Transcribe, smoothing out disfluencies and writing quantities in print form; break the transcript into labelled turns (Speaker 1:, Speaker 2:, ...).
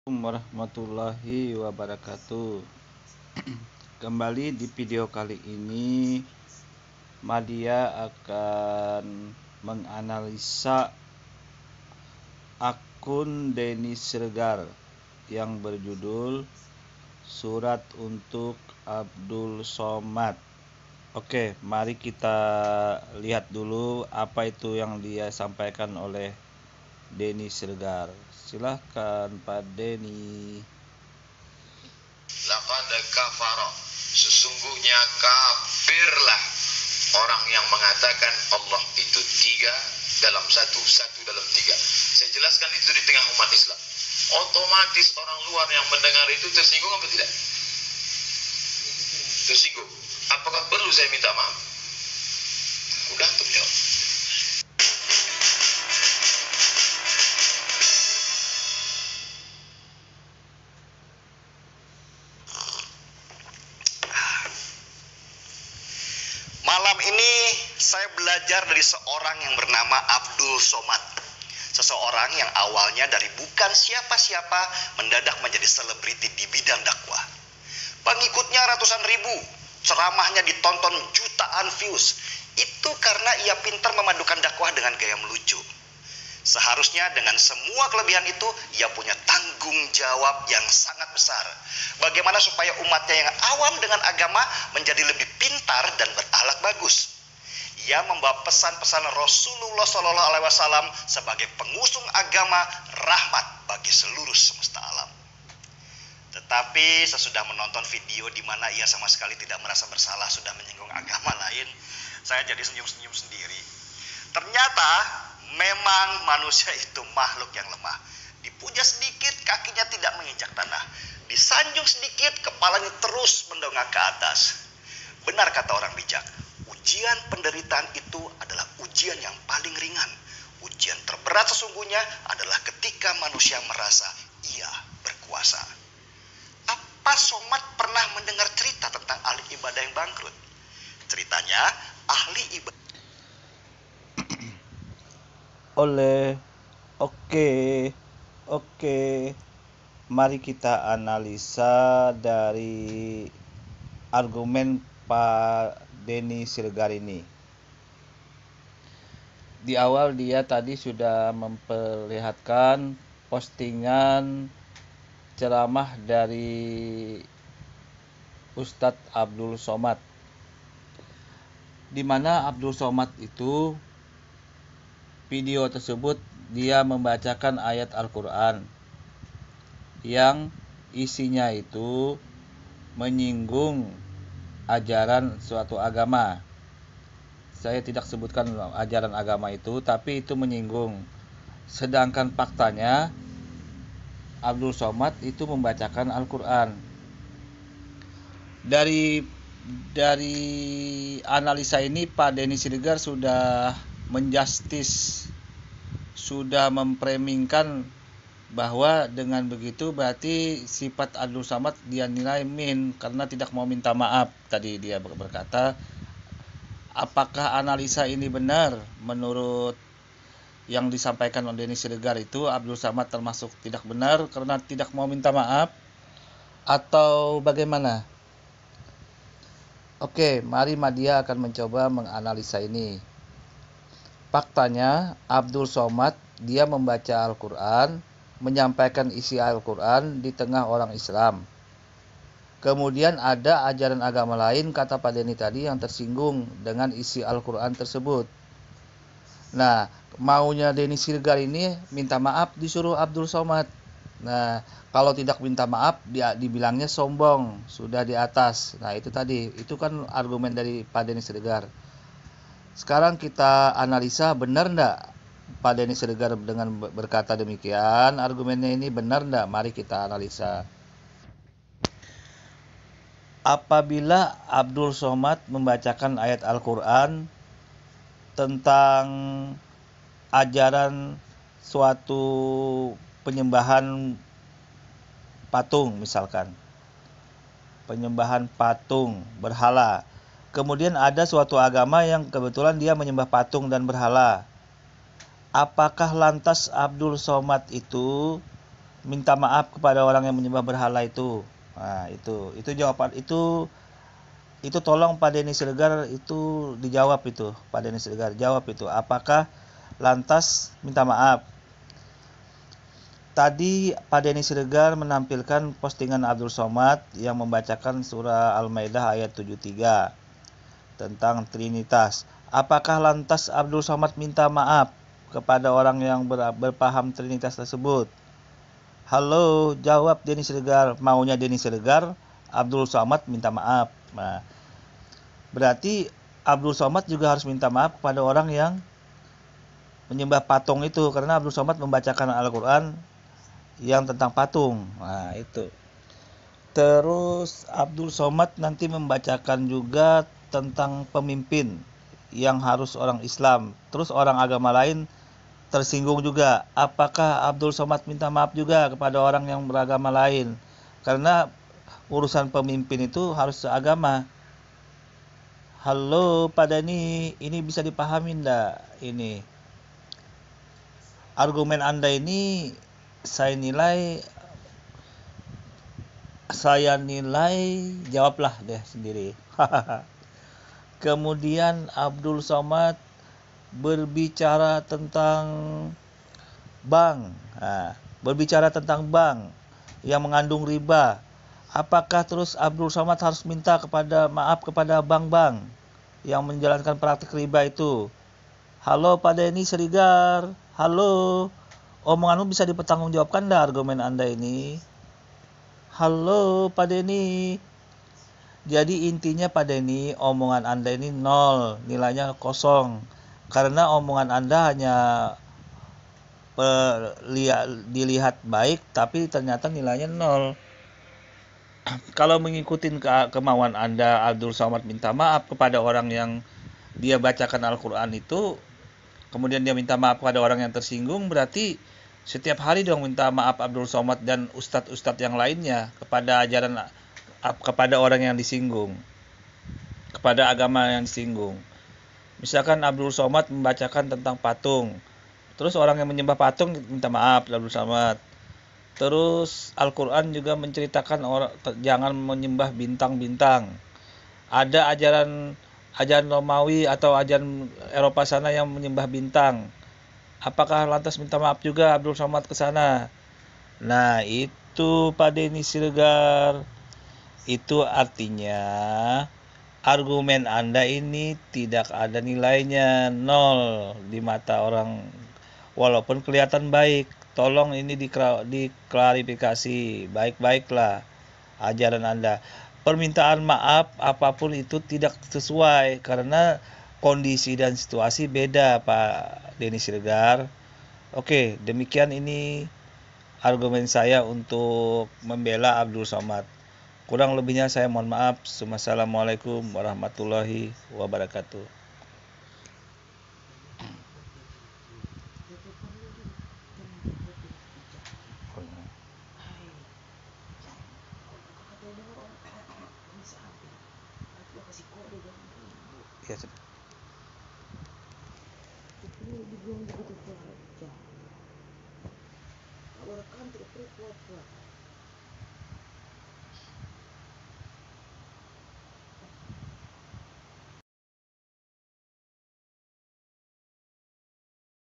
Speaker 1: Warahmatullahi wabarakatuh. Kembali di video kali ini Madia akan menganalisa akun Denny Siregar yang berjudul Surat untuk Abdul Somad. Oke, mari kita lihat dulu apa itu yang dia sampaikan oleh Denny Siregar. Silahkan Pak Denny.
Speaker 2: Laqad kafara, sesungguhnya kafirlah orang yang mengatakan Allah itu tiga dalam satu dalam tiga. Saya jelaskan itu di tengah umat Islam. Otomatis orang luar yang mendengar itu tersinggung apa tidak? Tersinggung. Apakah perlu saya minta maaf? Udah tuh jawab. Malam ini saya belajar dari seorang yang bernama Abdul Somad. Seseorang yang awalnya dari bukan siapa-siapa mendadak menjadi selebriti di bidang dakwah. Pengikutnya ratusan ribu, ceramahnya ditonton jutaan views. Itu karena ia pintar memadukan dakwah dengan gaya melucu. Seharusnya dengan semua kelebihan itu, ia punya tanggung jawab yang sangat besar. Bagaimana supaya umatnya yang awam dengan agama menjadi lebih pintar dan berakhlak bagus. Ia membawa pesan-pesan Rasulullah SAW sebagai pengusung agama rahmat bagi seluruh semesta alam. Tetapi sesudah menonton video di mana ia sama sekali tidak merasa bersalah sudah menyinggung agama lain, saya jadi senyum-senyum sendiri. Ternyata memang manusia itu makhluk yang lemah. Dipuja sedikit kakinya tidak menginjak tanah. Disanjung sedikit kepalanya terus mendongak ke atas. Benar kata orang bijak, ujian penderitaan itu adalah ujian yang paling ringan. Ujian terberat sesungguhnya adalah ketika manusia merasa ia berkuasa. Apa Somad pernah mendengar cerita tentang ahli ibadah yang bangkrut? Ceritanya ahli ibadah
Speaker 1: Oke. Mari kita analisa dari argumen Pak Denny Siregar ini. Di awal dia tadi sudah memperlihatkan postingan ceramah dari Ustadz Abdul Somad, di mana Abdul Somad itu video tersebut dia membacakan ayat Al-Quran yang isinya itu menyinggung ajaran suatu agama. Saya tidak sebutkan ajaran agama itu, tapi itu menyinggung. Sedangkan faktanya Abdul Somad itu membacakan Al-Quran. Dari analisa ini Pak Denny Siregar sudah menjustis, sudah memframingkan bahwa dengan begitu berarti sifat Abdul Somad dia nilai min karena tidak mau minta maaf. Tadi dia berkata, apakah analisa ini benar menurut yang disampaikan oleh Denny Siregar itu Abdul Somad termasuk tidak benar karena tidak mau minta maaf atau bagaimana? Oke, mari Madia akan mencoba menganalisa ini. Faktanya Abdul Somad dia membaca Al-Quran, menyampaikan isi Al-Quran di tengah orang Islam. Kemudian ada ajaran agama lain kata Pak Denny tadi yang tersinggung dengan isi Al-Quran tersebut. Nah, maunya Denny Siregar ini minta maaf disuruh Abdul Somad. Nah, kalau tidak minta maaf dia dibilangnya sombong, sudah di atas. Nah, itu tadi, itu kan argumen dari Pak Denny Siregar. Sekarang kita analisa benar enggak Pak Denny Siregar dengan berkata demikian, argumennya ini benar enggak? Mari kita analisa. Apabila Abdul Somad membacakan ayat Al-Quran tentang ajaran suatu penyembahan patung misalkan, penyembahan patung berhala, kemudian ada suatu agama yang kebetulan dia menyembah patung dan berhala, apakah lantas Abdul Somad itu minta maaf kepada orang yang menyembah berhala itu. Nah, itu jawaban itu tolong Pak Denny Siregar itu dijawab itu. Pak Denny Siregar jawab itu. Apakah lantas minta maaf? Tadi Pak Denny Siregar menampilkan postingan Abdul Somad yang membacakan surah Al-Maidah ayat 73 tentang Trinitas. Apakah lantas Abdul Somad minta maaf kepada orang yang berpaham Trinitas tersebut? Halo, jawab Denny Siregar. Maunya Denny Siregar, Abdul Somad minta maaf. Nah, berarti Abdul Somad juga harus minta maaf kepada orang yang menyembah patung itu, karena Abdul Somad membacakan Al-Quran yang tentang patung. Nah, itu. Terus Abdul Somad nanti membacakan juga tentang pemimpin yang harus orang Islam. Terus orang agama lain tersinggung juga. Apakah Abdul Somad minta maaf juga kepada orang yang beragama lain? Karena urusan pemimpin itu harus seagama. Halo Pak Dani, ini bisa dipahami enggak? Ini argumen Anda ini saya nilai jawablah deh sendiri. Kemudian Abdul Somad berbicara tentang bank. Nah, berbicara tentang bank yang mengandung riba. Apakah terus Abdul Somad harus minta maaf kepada bank-bank yang menjalankan praktik riba itu? Halo Pak Denny Siregar. Halo. Omonganmu bisa dipertanggungjawabkan enggak argumen Anda ini? Halo Pak Denny. Jadi intinya Pak Denny, omongan Anda ini 0, nilainya kosong. Karena omongan Anda hanya dilihat baik tapi ternyata nilainya 0. Kalau mengikuti kemauan Anda, Abdul Somad minta maaf kepada orang yang dia bacakan Al-Quran itu, kemudian dia minta maaf kepada orang yang tersinggung, berarti setiap hari dong minta maaf Abdul Somad dan ustadz-ustadz yang lainnya kepada orang yang disinggung, kepada agama yang disinggung. Misalkan Abdul Somad membacakan tentang patung, terus orang yang menyembah patung minta maaf Abdul Somad. Terus Al-Quran juga menceritakan jangan menyembah bintang-bintang. Ada ajaran Romawi atau ajaran Eropa sana yang menyembah bintang. Apakah lantas minta maaf juga Abdul Somad ke sana? Nah, itu Pak Denny Siregar. Itu artinya argumen Anda ini tidak ada nilainya, 0 di mata orang. Walaupun kelihatan baik. Tolong ini diklarifikasi baik-baiklah ajaran Anda. Permintaan maaf apapun itu tidak sesuai karena kondisi dan situasi beda Pak Denny Siregar. Oke, demikian ini argumen saya untuk membela Abdul Somad. Kurang lebihnya saya mohon maaf. Wassalamualaikum warahmatullahi wabarakatuh. Ya,
Speaker 3: Orang kan terus kuat.